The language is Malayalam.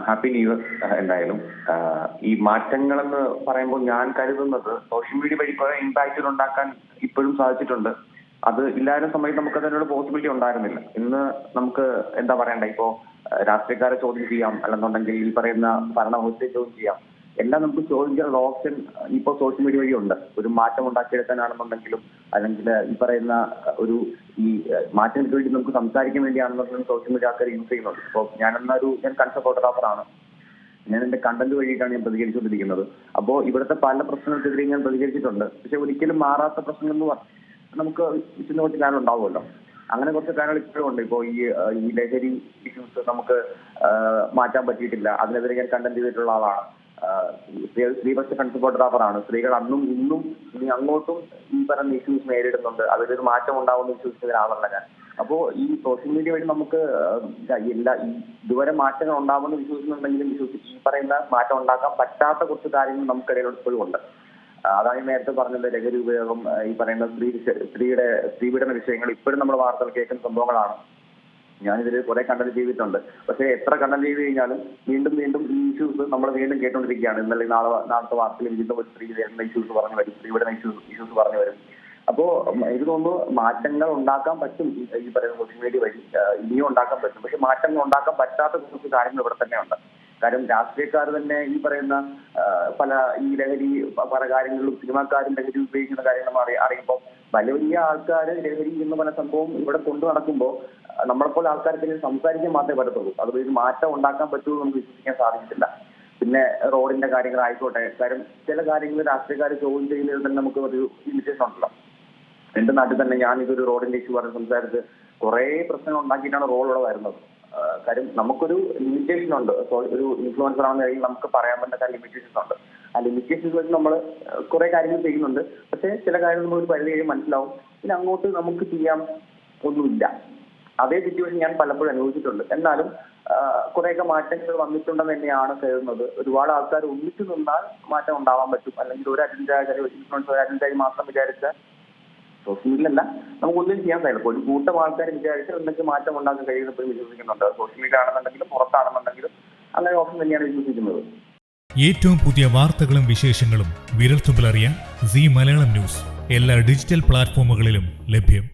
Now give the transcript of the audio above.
Happy new year. എന്തായാലും ഈ മാറ്റങ്ങളെന്ന് പറയുമ്പോൾ ഞാൻ കരുതുന്നത് സോഷ്യൽ മീഡിയ വഴി കുറെ ഇമ്പാക്റ്റുകൾ ഉണ്ടാക്കാൻ ഇപ്പോഴും സാധിച്ചിട്ടുണ്ട്. അത് ഇല്ലാത്ത സമയത്ത് നമുക്ക് അതിനൊരു പോസിബിലിറ്റി ഉണ്ടായിരുന്നില്ല. ഇന്ന് നമുക്ക് എന്താ പറയണ്ടേ, ഇപ്പോ രാഷ്ട്രീയക്കാരെ ചോദ്യം ചെയ്യാം, അല്ലെന്നുണ്ടെങ്കിൽ ഈ പറയുന്ന ഭരണവ്യവസ്ഥയെ ചോദ്യം ചെയ്യാം. എല്ലാം നമുക്ക് ചോദ്യം ചെയ്യാനുള്ള ഓപ്ഷൻ ഇപ്പോൾ സോഷ്യൽ മീഡിയ വഴി ഉണ്ട്. ഒരു മാറ്റം ഉണ്ടാക്കിയെടുക്കാനാണെന്നുണ്ടെങ്കിലും അല്ലെങ്കിൽ ഈ പറയുന്ന ഒരു ഈ മാറ്റങ്ങൾക്ക് വേണ്ടി നമുക്ക് സംസാരിക്കാൻ വേണ്ടിയാണെന്നുണ്ടെങ്കിലും സോഷ്യൽ മീഡിയ ആൾക്കാർ യൂസ് ചെയ്യുന്നുണ്ട്. ഇപ്പോൾ ഞാൻ കൺസെപ്റ്റ് ഫോട്ടോഗ്രാഫറാണ്. ഞാൻ എന്റെ കണ്ടന്റ് വഴിയിട്ടാണ് ഞാൻ പ്രതികരിച്ചുകൊണ്ടിരിക്കുന്നത്. അപ്പോൾ ഇവിടുത്തെ പല പ്രശ്നങ്ങൾക്കെതിരെ ഞാൻ പ്രതികരിച്ചിട്ടുണ്ട്. പക്ഷെ ഒരിക്കലും മാറാത്ത പ്രശ്നങ്ങൾ നമുക്ക് ചുറ്റും കുറച്ച് കാര്യങ്ങൾ ഉണ്ടാവുമല്ലോ. അങ്ങനെ കുറച്ച് കാര്യങ്ങൾ ഇപ്പോഴും ഉണ്ട്. ഇപ്പോൾ ഈ ലഹരി ഇഷ്യൂസ് നമുക്ക് മാറ്റാൻ പറ്റിയിട്ടില്ല. അതിനെതിരെ ഞാൻ കണ്ടന്റ് ചെയ്തിട്ടുള്ള ആളാണ്. സ്ത്രീപക്ഷ കൺസെപ്റ്റ് ഫോട്ടോഗ്രാഫറാണ്. സ്ത്രീകൾ അന്നും ഇന്നും ഇനി അങ്ങോട്ടും ഈ പറയുന്ന ഇഷ്യൂസ് നേരിടുന്നുണ്ട്. അതിലൊരു മാറ്റം ഉണ്ടാവുമെന്ന് വിശ്വസിക്കുന്ന ഒരാളല്ല ഞാൻ. അപ്പോൾ ഈ സോഷ്യൽ മീഡിയ വഴി നമുക്ക് ഇതുവരെ മാറ്റങ്ങൾ ഉണ്ടാവുമെന്ന് വിശ്വസിക്കുന്നുണ്ടെങ്കിലും ഈ പറയുന്ന മാറ്റം ഉണ്ടാക്കാൻ പറ്റാത്ത കുറച്ച് കാര്യങ്ങൾ നമുക്കിടയിൽ ഇപ്പോഴും ഉണ്ട്. അതാണ് നേരത്തെ പറഞ്ഞത്. ലഹരി ഉപയോഗം, ഈ പറയുന്ന സ്ത്രീപീഡന വിഷയങ്ങൾ ഇപ്പോഴും നമ്മുടെ വാർത്തകൾ കേൾക്കുന്ന സംഭവങ്ങളാണ്. ഞാനിതിൽ കുറെ കണ്ടന്റ് ചെയ്തിട്ടുണ്ട്. പക്ഷെ എത്ര കണ്ടന്റ് ചെയ്ത് കഴിഞ്ഞാലും വീണ്ടും ഈ ഇഷ്യൂസ് നമ്മൾ വീണ്ടും കേട്ടോണ്ടിരിക്കുകയാണ്. ഇന്നലെ നാളത്തെ വാർത്തയിൽ വീണ്ടും ഒരു സ്ത്രീ നേരിടുന്ന ഇഷ്യൂസ് പറഞ്ഞു വരും, സ്ത്രീപീഡന ഇഷ്യൂസ് പറഞ്ഞു വരും. അപ്പോ എനിക്ക് തോന്നുന്നു മാറ്റങ്ങൾ ഉണ്ടാക്കാൻ പറ്റും. ഈ പറയുന്ന സോഷ്യൽ മീഡിയ വഴി ഇനിയും ഉണ്ടാക്കാൻ പറ്റും. പക്ഷെ മാറ്റങ്ങൾ ഉണ്ടാക്കാൻ പറ്റാത്ത കുറച്ച് കാര്യങ്ങൾ ഇവിടെ തന്നെ ഉണ്ട്. കാര്യം രാഷ്ട്രീയക്കാർ തന്നെ ഈ പറയുന്ന ഈ ലഹരി പല കാര്യങ്ങളിലും സിനിമാക്കാരും ലഹരി ഉപയോഗിക്കുന്ന കാര്യങ്ങൾ അറിയുമ്പോൾ വലിയ ആൾക്കാർ ലഹരി എന്ന പല സംഭവം ഇവിടെ കൊണ്ടു നടക്കുമ്പോൾ നമ്മളെപ്പോലെ ആൾക്കാർക്ക് സംസാരിക്കാൻ മാത്രമേ പറ്റത്തുള്ളൂ. അത് മാറ്റം ഉണ്ടാക്കാൻ പറ്റുമെന്ന് നമുക്ക് വിശ്വസിക്കാൻ സാധിച്ചിട്ടില്ല. പിന്നെ റോഡിന്റെ കാര്യങ്ങളായിക്കോട്ടെ, കാര്യം ചില കാര്യങ്ങൾ രാഷ്ട്രീയക്കാർ ചോദ്യം ചെയ്യുന്നതിൽ തന്നെ നമുക്ക് ഒരു ലിമിറ്റേഷൻ ഉണ്ടല്ലോ. എന്റെ നാട്ടിൽ തന്നെ ഞാൻ ഇതൊരു റോഡിന്റെ ഇഷ്യൂ പറഞ്ഞ് സംസാരിച്ച് കുറെ പ്രശ്നങ്ങൾ ഉണ്ടാക്കിയിട്ടാണ് റോഡ് ഇവിടെ വരുന്നത്. കാര്യം നമുക്കൊരു ലിമിറ്റേഷൻ ഉണ്ട്. ഒരു ഇൻഫ്ലുവൻസർ ആണെന്ന് കഴിഞ്ഞാൽ നമുക്ക് പറയാൻ പറ്റുന്ന ലിമിറ്റേഷൻസ് ഉണ്ട്. ആ ലിമിറ്റേഷൻസ് വെച്ച് നമ്മൾ കുറെ കാര്യങ്ങൾ ചെയ്യുന്നുണ്ട്. പക്ഷെ ചില കാര്യങ്ങൾ നമ്മൾ ഒരു പരിധി കഴിയും മനസ്സിലാവും. പിന്നെ അങ്ങോട്ട് നമുക്ക് ചെയ്യാൻ ഒന്നുമില്ല. അതേ സിറ്റുവേഷൻ ഞാൻ പലപ്പോഴും അനുഭവിച്ചിട്ടുണ്ട്. എന്നാലും കുറെയൊക്കെ മാറ്റങ്ങൾ വന്നിട്ടുണ്ടെന്ന് തന്നെയാണ് കരുതുന്നത്. ഒരുപാട് ആൾക്കാർ ഒന്നിച്ചു നിന്നാൽ മാറ്റം ഉണ്ടാവാൻ പറ്റും. അല്ലെങ്കിൽ ഒരു അജണ്ടയായി മാത്രം വിചാരിച്ചാൽ സോഷ്യൽ മീഡിയയിലല്ല നമുക്കൊന്നും ചെയ്യാൻ കഴിയില്ല. ഒരു കൂട്ടം ആൾക്കാർ വിചാരിച്ചാൽ എന്തൊക്കെ മാറ്റം ഉണ്ടാക്കാൻ കഴിയുന്നപ്പോഴും വിശ്വസിക്കുന്നുണ്ട്. സോഷ്യൽ മീഡിയ ആണെന്നുണ്ടെങ്കിലും പുറത്താണെന്നുണ്ടെങ്കിലും അങ്ങനെ ഓപ്ഷൻ തന്നെയാണ് വിശ്വസിക്കുന്നത്. ഏറ്റവും പുതിയ വാർത്തകളും വിശേഷങ്ങളും വിരൽത്തുമ്പിലറിയാൻ സീ മലയാളം ന്യൂസ് എല്ലാ ഡിജിറ്റൽ പ്ലാറ്റ്ഫോമുകളിലും ലഭ്യം.